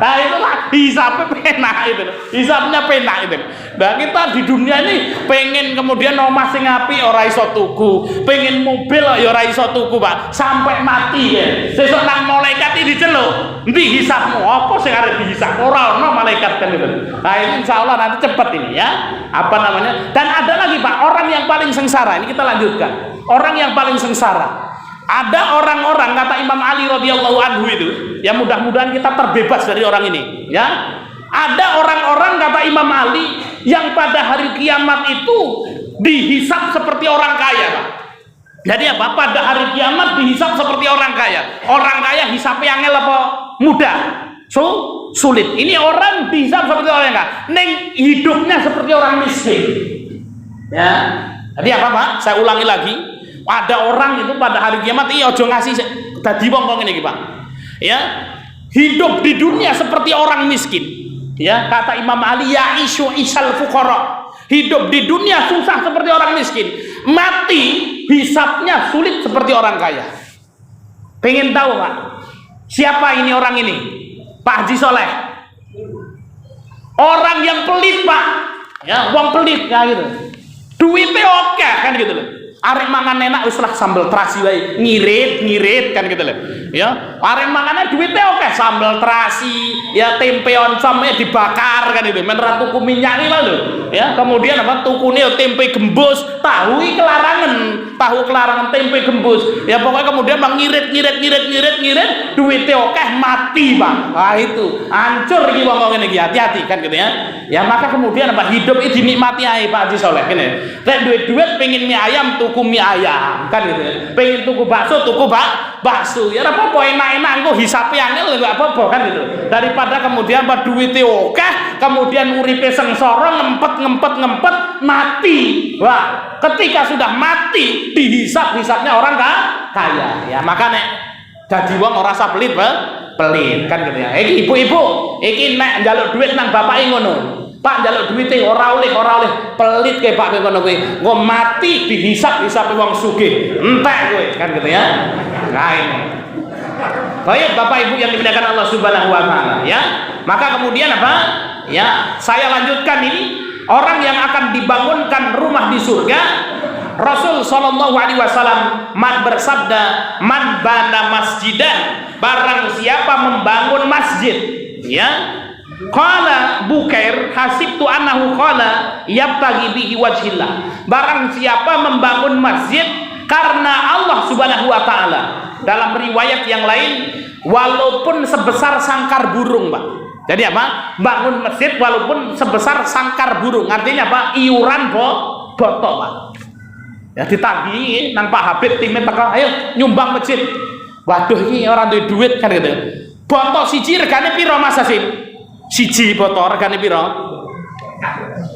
B: Nah itu lah hisapnya penak itu, hisapnya penak itu. Nah kita di dunia ini pengen kemudian omah sing apik ora iso tuku, pengen mobil ya ora iso tuku, Pak, sampai mati ya. Sesuk nang malaikat iki diceluk, endi hisapmu? Apa sing arep dihisap? Ora ono malaikat kan itu. Nah ini insyaallah nanti cepet ini ya. Apa namanya? Dan ada lagi, Pak, orang yang paling sengsara. Ini kita lanjutkan. Orang yang paling sengsara. Ada orang-orang, kata Imam Ali radhiyallahu anhu itu, ya mudah-mudahan kita terbebas dari orang ini, ya. Ada orang-orang, kata Imam Ali, yang pada hari kiamat itu dihisap seperti orang kaya, Pak. Jadi apa? Pada hari kiamat dihisap seperti orang kaya. Orang kaya hisapnya angel apa? Mudah. Sulit. Ini orang dihisap seperti orang kaya. Neng hidupnya seperti orang miskin. Ya. Jadi apa, Pak? Saya ulangi lagi. Ada orang itu pada hari kiamat iya ojo ngasih dadi wong kok ngene iki, Pak. Ya. Hidup di dunia seperti orang miskin. Ya, kata Imam Ali ya isyu isal fuqara. Hidup di dunia susah seperti orang miskin. Mati hisapnya sulit seperti orang kaya. Pengen tahu, Pak? Siapa ini orang ini? Pak Haji Soleh. Orang yang pelit, Pak. Ya, wong pelit ya gitu. Duitnya oke kan gitu loh. Arek mangan enak wis lah sambal terasi wae, ngirit kan gitu loh. Ya, arek mangannya duitnya oke, sambal terasi, ya tempe oncom ya dibakar kan itu. Men ra tuku minyak iki lho. Ya, kemudian apa tukune tempe gembus, tahu kelarangan tempe gembus. Ya pokoknya kemudian bang ngirit, duitnya oke mati, Pak. Nah itu, hancur iki wong ngene iki, hati-hati kan gitu ya. Ya maka kemudian apa hidup itu dinikmati ae Pak Haji Soleh kene. Nek duit pengen mie ayam tuku mie ayam kan gitu ya. Pengen tuku bakso bakso. Ya apa-apa enak-enak engko hisape angel enggak apa-apa kan gitu. Daripada kemudian apa duitnya oke, kemudian uripe sengsara ngempet mati. Wah, ketika sudah mati dihisap-hisapnya orang kaya. Ya maka nek dadi wong ora usah pelit kan gitu ya. Iki ibu-ibu, iki nek njaluk duit nang bapake ngono. Pak njaluk duwite ora oleh pelit ke Pak ngono kuwi. Engko mati dihisap-hisapi wong sugih. Entek kowe kan gitu ya. Nah ini. Baik Bapak Ibu yang dimuliakan Allah Subhanahu wa taala ya. Maka kemudian apa? Ya, saya lanjutkan ini orang yang akan dibangunkan rumah di surga. Rasul sallallahu alaihi wasallam bersabda, "Man bana masjidan," barang siapa membangun masjid, ya. Qala Bukair hasibtu annahu qala yabtaghi bihi wajhillah. Barang siapa membangun masjid karena Allah Subhanahu wa taala. Dalam riwayat yang lain walaupun sebesar sangkar burung, Pak. Jadi apa? Bangun masjid walaupun sebesar sangkar burung. Artinya apa? Iuran botok, Pak. Ya ditagih nang Pak Habib timnya teko, ayo nyumbang masjid. Waduh ini orang duwe duit kan gitu. Botok siji regane piro Mas Hasim? Siji botok regane piro?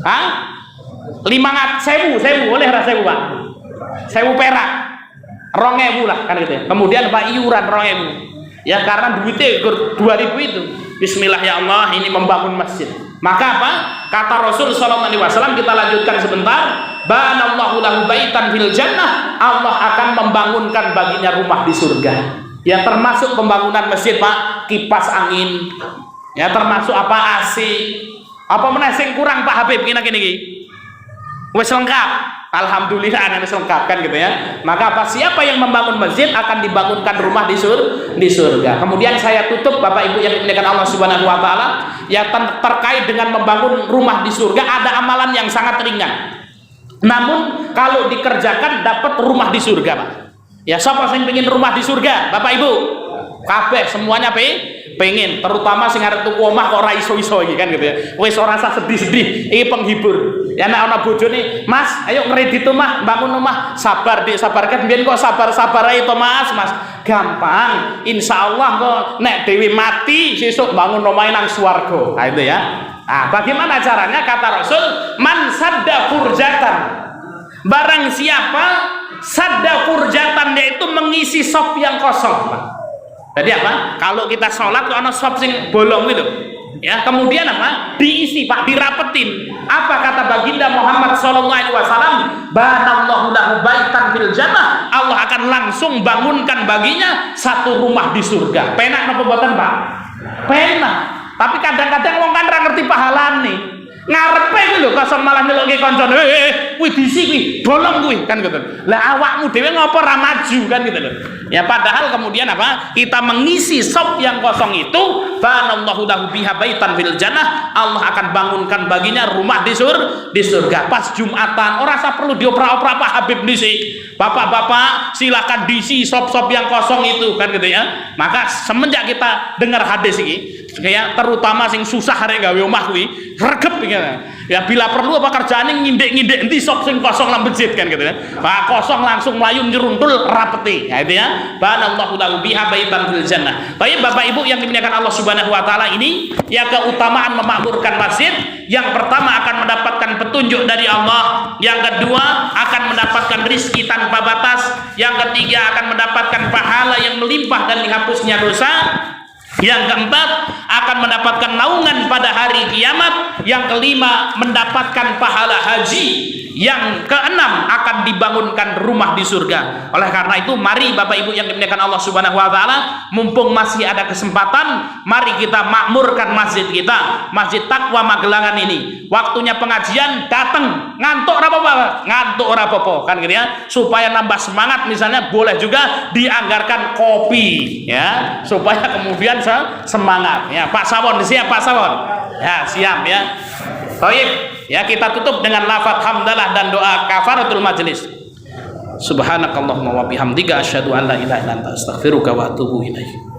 B: Hah? 500.000 oleh ra 1.000, Pak. 1.000 perak. 2.000 lah kan gitu ya. Kemudian Pak iuran 2.000. Ya karena duitnya 2.000 itu. Bismillah ya Allah ini membangun masjid. Maka apa? Kata Rasul sallallahu alaihi wasallam, kita lanjutkan sebentar. Banallahu lahu baitan fil jannah. Allah akan membangunkan baginya rumah di surga. Ya termasuk pembangunan masjid, Pak, kipas angin. Ya termasuk apa AC. Apa meneh sing kurang Pak Habib kene iki? Wis lengkap. Alhamdulillah wis lengkap kan gitu ya. Maka apa siapa yang membangun masjid akan dibangunkan rumah di surga. Kemudian saya tutup Bapak Ibu yang dimuliakan Allah Subhanahu wa taala, ya terkait dengan membangun rumah di surga ada amalan yang sangat ringan. Namun kalau dikerjakan dapat rumah di surga, Pak. Ya siapa yang ingin rumah di surga, Bapak Ibu? Kabeh semuanya pengen, terutama sing arep tuku omah kok ora iso-iso iki kan gitu ya. Wis ora usah sedih-sedih, iki penghibur. Ya nek ana bojone, "Mas, ayo ngredit omah, bangun omah." Sabar, Dik, sabarkan biyen kok sabar-sabar ae to, Mas. Gampang. Insyaallah kok nek dhewe mati sesuk bangun omahe nang swarga. Nah itu ya. Nah, bagaimana caranya? Kata Rasul, "Man sadda furjatan." Barang siapa sadda furjatan, yaitu mengisi sop yang kosong. Jadi apa? Kalau kita sholat kok ana sop sing bolong gitu, ya kemudian apa? Diisi Pak, dirapetin. Apa kata baginda Muhammad sallallahu alaihi wasallam? Banallahu lahu baitan fil jannah. Allah akan langsung bangunkan baginya satu rumah di surga. Penak napa mboten, Pak? Penak. Tapi kadang-kadang wong kan ora ngerti pahalane. Ngarepe kuwi lho kosong malah nyelukke kancane, kuwi diisi kuwi, bolong kuwi kan gitu. Lah awakmu dhewe ngopo ora maju kan gitu loh. Ya padahal kemudian apa? Kita mengisi sop yang kosong itu, banallahu lahu biha baitan fil jannah, Allah akan bangunkan baginya rumah di surga. Pas Jumatan, ora usah perlu dioprak-oprak Pak Habib disi. Bapak-bapak silakan diisi sop-sop yang kosong itu kan gitu ya. Maka semenjak kita dengar hadis ini, kayak terutama sing susah arek gawe omah kuwi regep iki. Ya bila perlu apa kerjaane ngindek-ngindek endi sop sing kosong nang masjid kan gitu ya. Pak kosong langsung mlayu nyeruntul rapeti. Ya itu ya. Banallahu lahu biha baitan fil jannah. Baik Bapak Ibu yang dimuliakan Allah Subhanahu wa taala, ini ya keutamaan memakmurkan masjid. Yang pertama akan mendapatkan petunjuk dari Allah, yang kedua akan mendapatkan rizki tanpa batas, yang ketiga akan mendapatkan pahala yang melimpah dan dihapusnya dosa, yang keempat akan mendapatkan naungan pada hari kiamat, yang kelima mendapatkan pahala haji, yang keenam akan dibangunkan rumah di surga. Oleh karena itu mari Bapak Ibu yang dimuliakan Allah Subhanahu wa taala, mumpung masih ada kesempatan, mari kita makmurkan masjid kita, Masjid Taqwa Magelangan ini. Waktunya pengajian datang, ngantuk ora apa-apa, ngantuk ora apa-apa kan gitu ya. Supaya nambah semangat misalnya boleh juga dianggarkan kopi ya, supaya kemudian semangat ya. Pak Sawon siap, Pak Sawon ya, siap ya. Baik ya, kita tutup dengan lafaz hamdalah dan doa kafaratul majelis. Subhanakallahumma wa bihamdika asyhadu an la ilaha illa anta astaghfiruka wa atubu ilaik.